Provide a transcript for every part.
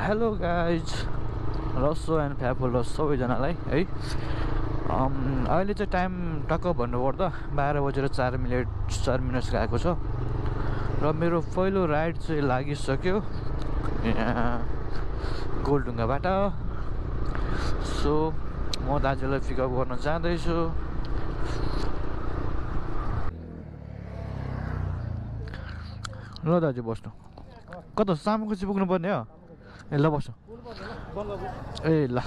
Hello guys रसो and फ्याफुल सबैजनालाई है। अहिले चाहिँ टाइम टक्क भन्नुपर्दा 12:04 गएको छ र मेरो पहिलो राइड चाहिँ लागिसक्यो यहाँ गोलढुङ्गाबाट। सो म दाजुलाई पिकअप गर्न जाँदैछु। ल दाजु बस्नु, कता सामको चाहिँ पुग्नु पर्ने हो? ए ल बस्नु। ए ल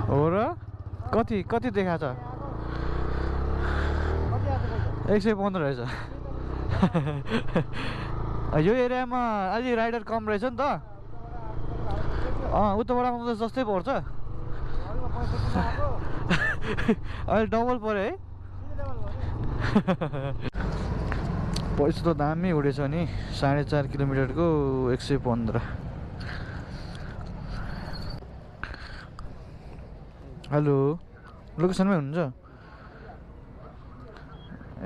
हो र कति कति देखाएको छ? 115 रहेछ। यो एरियामा अलि राइडर कम रहेछ नि त। उताबाट आउँदा जस्तै पर्छ। अहिले डबल पऱ्यो है। पैसा त दामी उडेछ नि, 4.5 किलोमिटरको 115। हेलो, लोकेसनमै हुनुहुन्छ?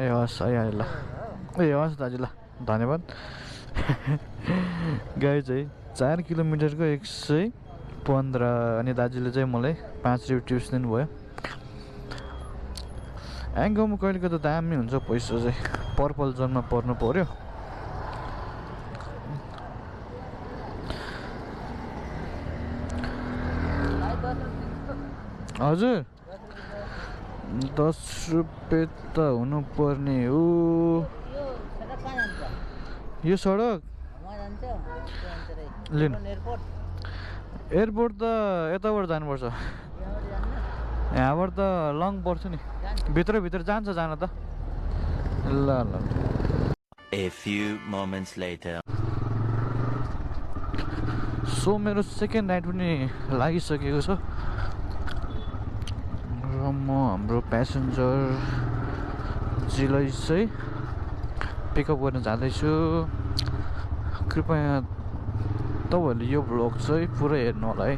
ए हस् आइहाल्यो ल। ए हस् दाजु ल, धन्यवाद। गाडी चाहिँ 4 किलोमिटरको 115 अनि दाजुले चाहिँ मलाई 5 रुपियाँ टिप्स दिनुभयो। एङ्गोमा कहिलेको त दामी हुन्छ पैसा चाहिँ। पर्पल जोनमा पर्नु पर्यो। हजुर 10 रुपियाँ त हुनुपर्ने हो। यो सडक लिनु एयरपोर्ट त यताबाट जानुपर्छ। यहाँबाट त लङ पर्छ नि। भित्र जान्छ जान त। ल ल A few moments later. So मेरो सेकेन्ड राइड पनि लागिसकेको छ र म हाम्रो प्यासेन्जर जीलाई चाहिँ पिकअप गर्न जाँदैछु। कृपया तपाईँहरूले यो भ्लग चाहिँ पुरै हेर्नु होला है।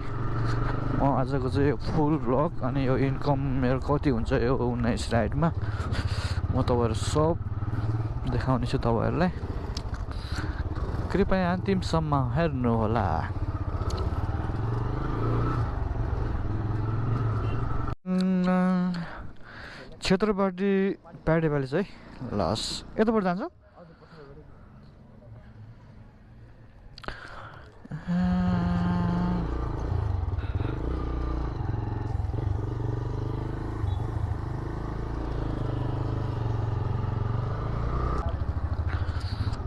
म आजको चाहिँ यो फुल भ्लग अनि यो इन्कम मेरो कति हुन्छ यो 19 राइडमा म तपाईँहरू सब देखाउने छु तपाईँहरूलाई। कृपया अन्तिमसम्म हेर्नु होला। क्षेत्रपाटी प्याडेपाली चाहिँ लस यताबाट जान्छ।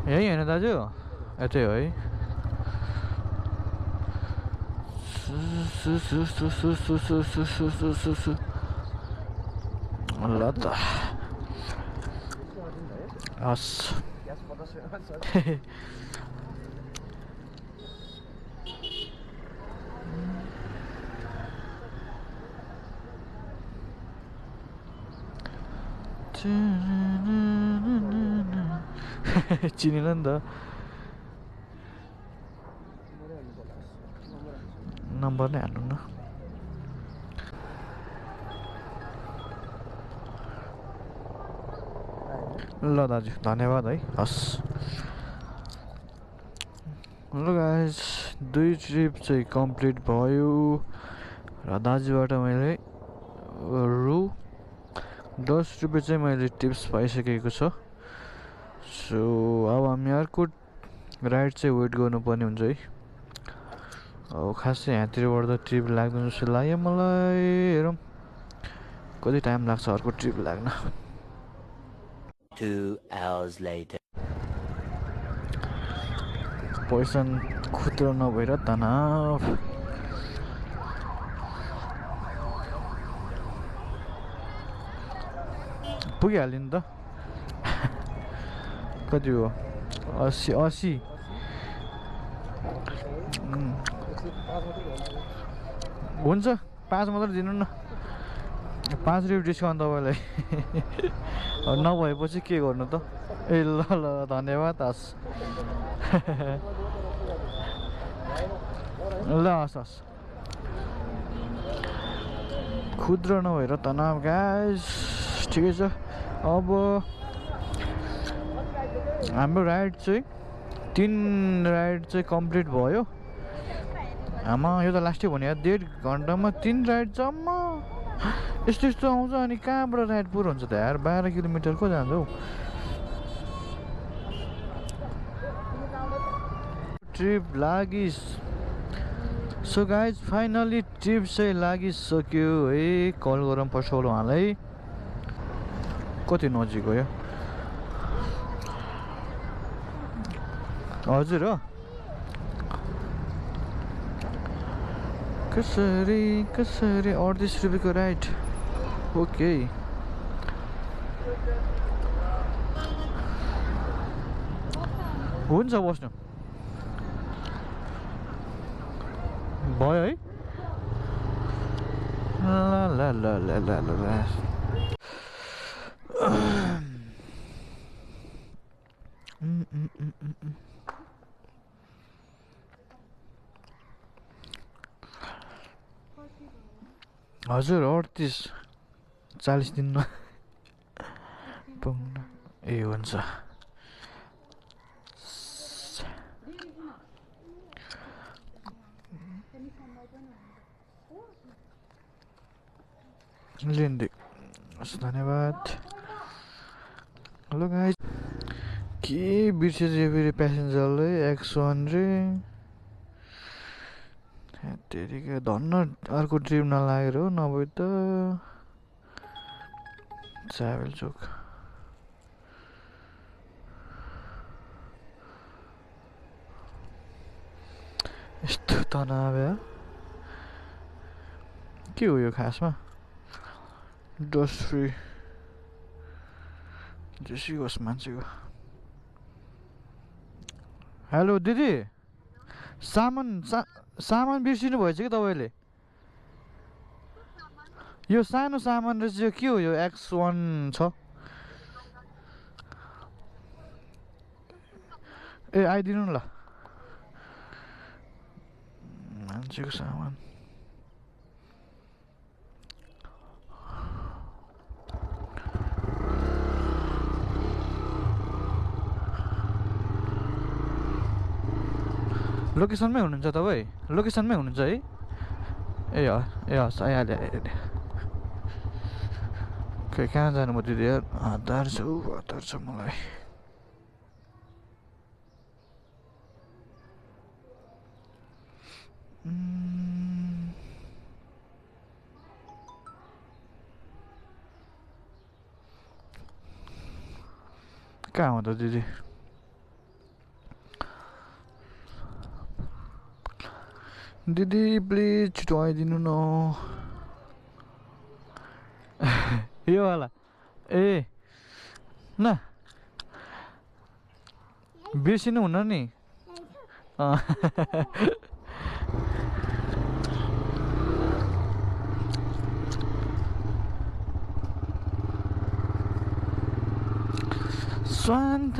यही होइन दाजु, यतै हो है। ल त हस्। चिनेन नि त, नम्बर नै हाल्नु न। ल दाजु धन्यवाद है। हस् ल गाइस, 2 ट्रिप चाहिँ कम्प्लिट भयो र दाजुबाट मैले 10 रुपियाँ चाहिँ मैले टिप्स पाइसकेको छ। सो अब हामी अर्को राइड चाहिँ वेट गर्नुपर्ने हुन्छ है। अब खासै यहाँतिरबाट त ट्रिप लाग्दैन जस्तो लाग्यो मलाई। हेरौँ कति टाइम लाग्छ अर्को ट्रिप लाग्न। 2 hours later. पैसा खुद्रो नभएर तनाव। पुगिहाल्यो नि त। कति हो? 80 हुन्छ। 5 मात्र दिनु न। 5 रुपियाँ डिस्काउन्ट तपाईँलाई। नभएपछि के गर्नु त। ए ल ल धन्यवाद। हस् ल हस् हस्। खुद्रो नभएर तनाव गाइस। ठिकै छ। अब हाम्रो राइड चाहिँ 3 राइड चाहिँ कम्प्लिट भयो। आमा यो त लास्टै भन्यो यार, 1.5 घन्टामा 3 राइड जम्मा यस्तो यस्तो आउँछ। अनि कहाँबाट राइड पुरो हुन्छ त यार, 12 किलोमिटर को जान्छ हौ। ट्रिप लागिस। सो गाइज फाइनली ट्रिप चाहिँ लागिसक्यो है। कल गरौँ पर्छ उहाँलाई। कति नजिक हो यो? हजुर हो। कसरी कसरी 38 रुपियाँको राइड। ओके हुन्छ बस्नु भयो है। ल ल ल ल ल ल हजुर 38 40 दिनमा पुग्न। ए हुन्छ। लिन्दी धन्यवाद। हेलो गाइस, के बिर्सेछ यो फेरि प्यासेन्जरले X1 रे। त्यतिकै धन्न अर्को ट्रिप नलागेर हो, नभए त ट्राभल चोक। यस्तो तनाव यार, के हो यो खासमा? डस्ट फ्री जेसी होस् मान्छेको। हेलो दिदी, सामान बिर्सिनु भएछ कि तपाईँले? यो सानो सामान रहेछ, यो के हो? यो X1 छ। ए आइदिनु न ल, मान्छेको सामान। लोकेसनमै हुनुहुन्छ तपाईँ? लोकेसनमै हुनुहुन्छ है? ए हस् आइहाल्यो आइहाल्यो। खै कहाँ जानुभयो दिदी यार? हतार छ मलाई। कहाँ हो त दिदी? दिदी प्लिज छिटो आइदिनु न। यो वाला ए न बिर्सिनु हुन्न नि। स्वान्त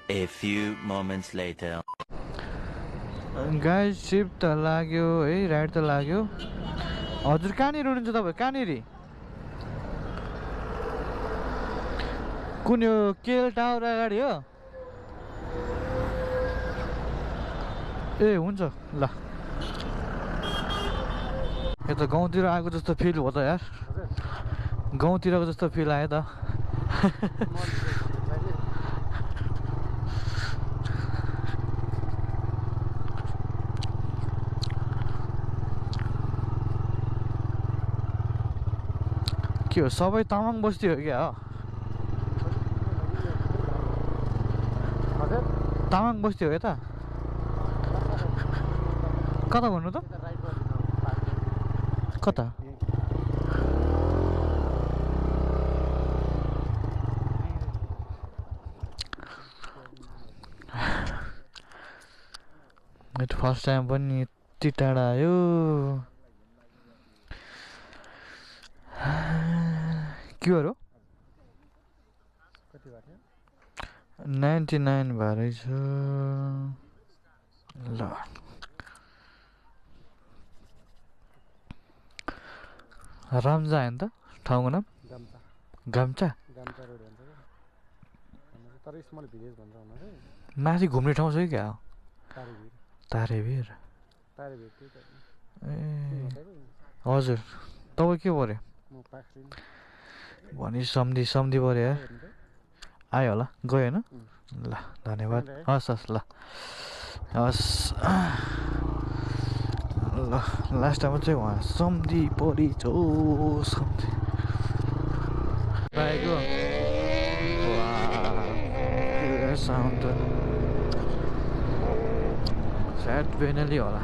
A few moments later. Guys trip त लाग्यो है, राइड त लाग्यो। हजुर कहाँनिर हुनुहुन्छ तपाईँ? कहाँनिर? कुन यो केएल टावर अगाडि हो? ए हुन्छ ल। यो त गाउँतिर आएको जस्तो फिल हो त यार, गाउँतिरको जस्तो फिल आयो त। के हो सबै तामाङ बस्ती हो क्या? तामाङ बस्ती हो यता? कता भन्नु त? कता? फर्स्ट टाइम पनि यति टाढा आयो। के हो 99 भरै छ ल। रम्जा होइन त ठाउँको नाम? गाम्चा गाम्चा रोड भन्छ क्या तर स्मल भिलेज भन्छ हुन चाहिँ माथि घुम्ने ठाउँ छ कि क्या हो तारेभिर तारेभिर तारेभिर त्यही त ए हो हजुर तपाईँ के पऱ्यो म पाख्रिन भने सम्धि पऱ्यो यार आयो होला गयो होइन ल धन्यवाद हस् हस् ल हस् ल लास्ट टाइममा चाहिँ उहाँ सम्धि परिचो सम्धि पाएको साउन्ड स्याट बेनली होला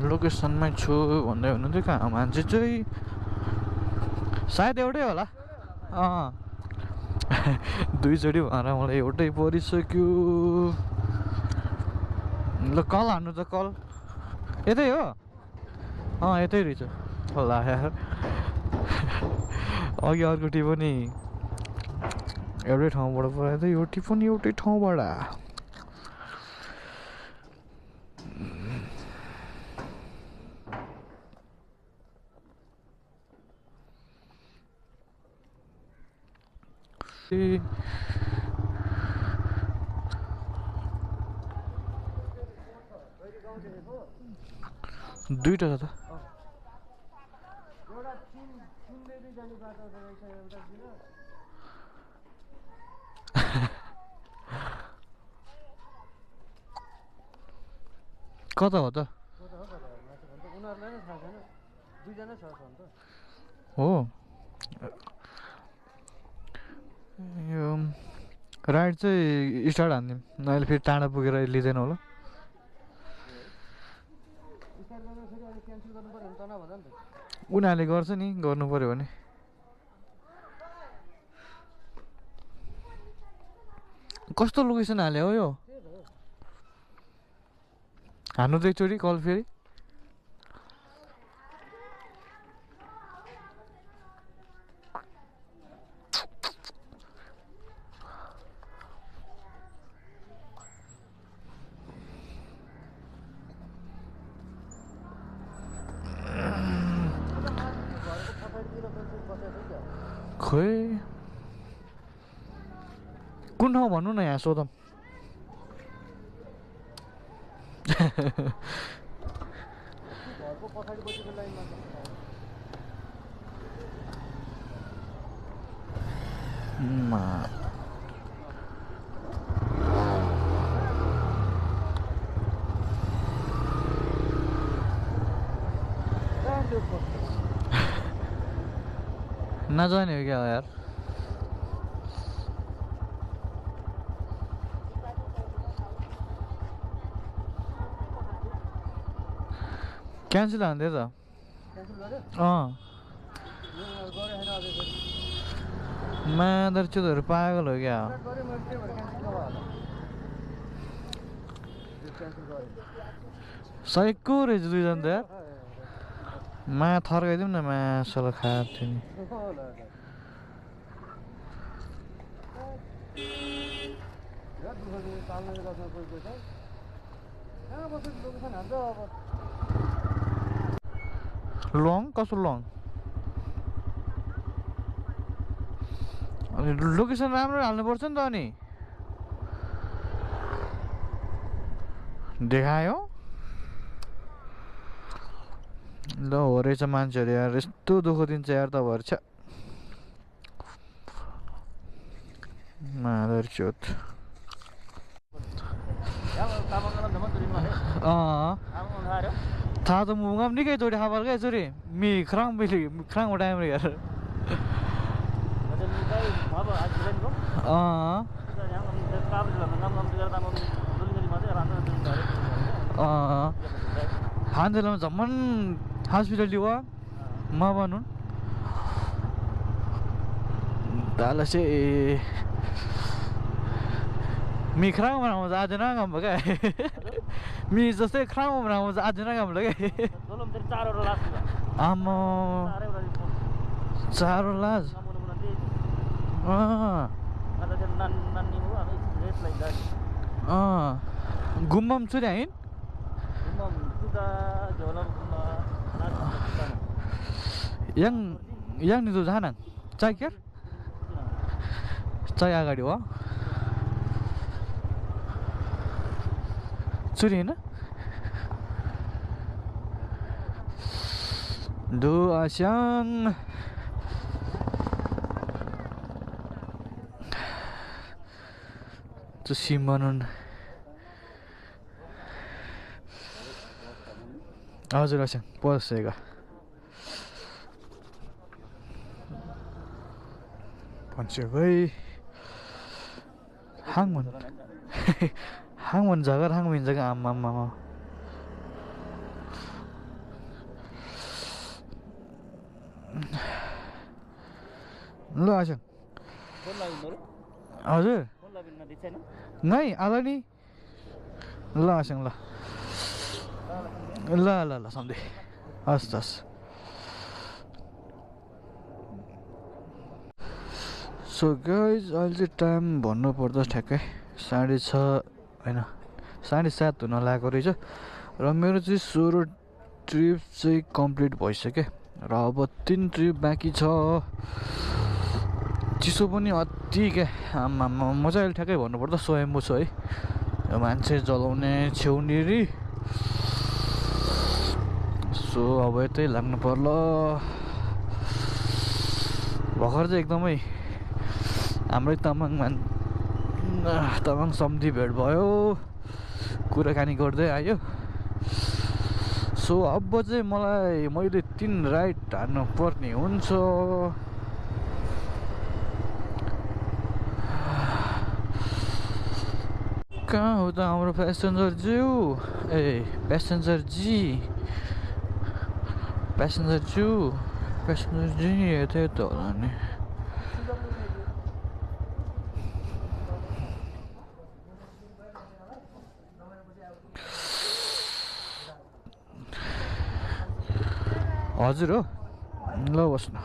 लोकेसनमै छु भन्दै हुनुहुन्थ्यो कहाँ मान्छे चाहिँ सायद एउटै होला दुईचोटि भएर मलाई एउटै परिसक्यो ल कल हान्नु त कल यतै हो यतै रहेछ होला यार अघि अर्को टी पनि एउटै ठाउँबाट पऱ्यो त यो टी पनि एउटै ठाउँबाट दुईटा छ त कता हो त उनीहरूलाई नै थाहा छैन दुईजना छ अन्त हो यो राइड चाहिँ स्टार्ट हानिदिउँ अहिले फेरि टाढा पुगेर लिँदैन होला उनीहरूले गर्छ नि गर्नु पऱ्यो भने कस्तो लोकेसन हाल्यो हो यो हान्नु त एकचोटि कल फेरि खोइ कुन ठाउँ भन्नु न यहाँ सोधौँ घरको पछाडिपट्टिको लाइनमा नजाने हो क्या यार क्यान्सल हान्दै त मादर चुतहरू पागल हो क्या सहीको रहेछ दुईजना त यार मा थर्काइदिउँ न मासुलाई खाएको थियो नि लङ कसो लङ अनि लोकेसन राम्रो हाल्नुपर्छ नि त अनि देखायो ल हो रहेछ मान्छेहरू यार यस्तो दुःख दिन्छ यार तपाईँहरू छ मादर चोत थाहा त मुगा पनि निकै चोटि खाबाल क्या यसरी मी खराङ बेली खराङ टाइम यार हान्देलामा झम्मन हस्पिटल लिवा म भनौँ दाल चाहिँ मी खराङ बनाउँछ आज नगम क्या मी जस्तै खराङ बनाउँछ आज नगम क्या आमा चारो लाज गुम्बा पनि छु नि होइन yang itu जाना चाय क्या चाय अगाडि हो चुरी हैन दु आस्याङ सिमन हजुर आस्याङ पसेगा पन्छगै हाङमन हाङमन जग्गा हाङमिन जग्गा आम्मा ल आस्याङ हजुर नै आला नि ल आस्याङ ल ल ल ल सधैँ हस् हस् सो गाइज अहिले चाहिँ टाइम भन्नुपर्दा ठ्याक्कै 6:30 होइन 7:30 हुन लागेको रहेछ र मेरो चाहिँ 16 ट्रिप चाहिँ कम्प्लिट भइसक्यो र अब 3 ट्रिप बाँकी छ चिसो पनि अति क्या आम्मा म चाहिँ अहिले ठ्याक्कै भन्नुपर्दा स्वयम्भू छु है यो मान्छे जलाउने छेउनेरी सो अब यतै लाग्नु पर्ला भर्खर चाहिँ एकदमै हाम्रै तामाङ सम्धी भेट भयो कुराकानी गर्दै आयो सो अब चाहिँ मैले 3 राइड हान्नु पर्ने हुन्छ कहाँ हो त हाम्रो प्यासेन्जर जी यतै त होला नि हजुर हो ल बस्नु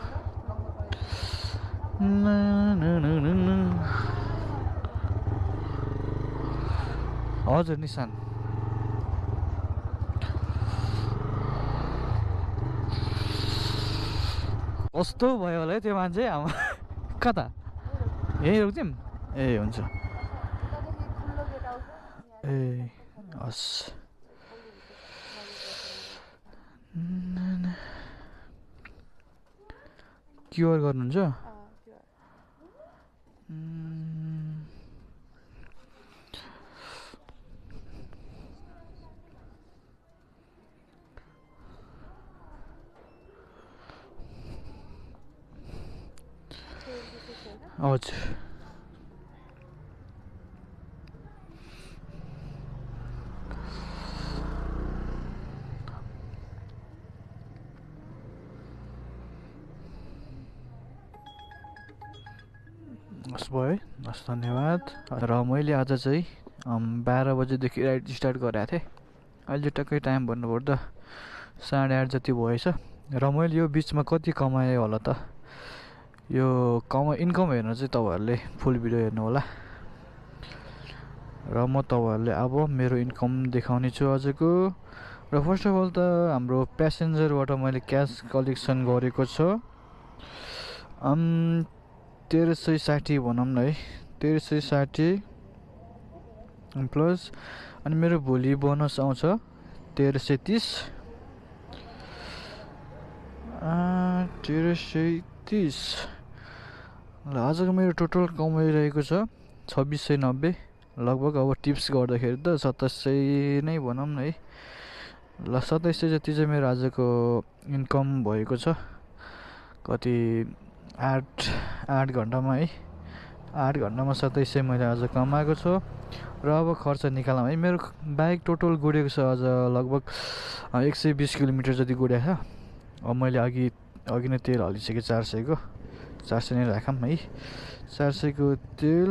हजुर निशान कस्तो भयो होला है त्यो मान्छे कता यहीँ रोक्थ्यौँ ए हुन्छ ए हस् क्युआर गर्नुहुन्छ हजुर हस् भयो है हस् धन्यवाद र मैले आज चाहिँ 12 बजेदेखि राइड स्टार्ट गरेको थिएँ अहिले टक्कै टाइम भन्नुपर्दा 8:30 जति भएछ र मैले यो बिचमा कति कमाएँ होला त यो इन्कम हेर्न चाहिँ तपाईँहरूले फुल भिडियो हेर्नु होला र म तपाईँहरूलाई अब मेरो इन्कम देखाउने छु आजको र फर्स्ट अफ अल त हाम्रो प्यासेन्जरबाट मैले क्यास कलेक्सन गरेको छ 1360 भनौँ न है 1360 प्लस अनि मेरो भोलि बोनस आउँछ 1330 1330 ल आजको मेरो टोटल कमाइरहेको छ 2690 लगभग अब टिप्स गर्दाखेरि त 2700 नै भनौँ न है ल 2700 जति चाहिँ मेरो आजको इन्कम भएको छ कति 8 घन्टामा है 8 घन्टामा 2700 मैले आज कमाएको छु र अब खर्च निकालौँ है मेरो बाइक टोटल गुडेको छ आज लगभग 120 किलोमिटर जति गुडेको छ अब मैले अघि नै तेल हालिसकेँ 400 को 400 नै राखौँ है 400 को तेल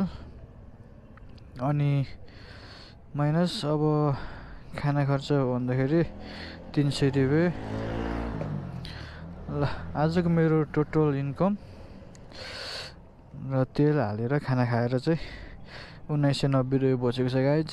अनि माइनस अब खाना खर्च भन्दाखेरि 300 रुपैयाँ ल आजको मेरो टोटल इन्कम र तेल हालेर खाना खाएर चाहिँ 1990 रुपैयाँ बचेको छ गाइज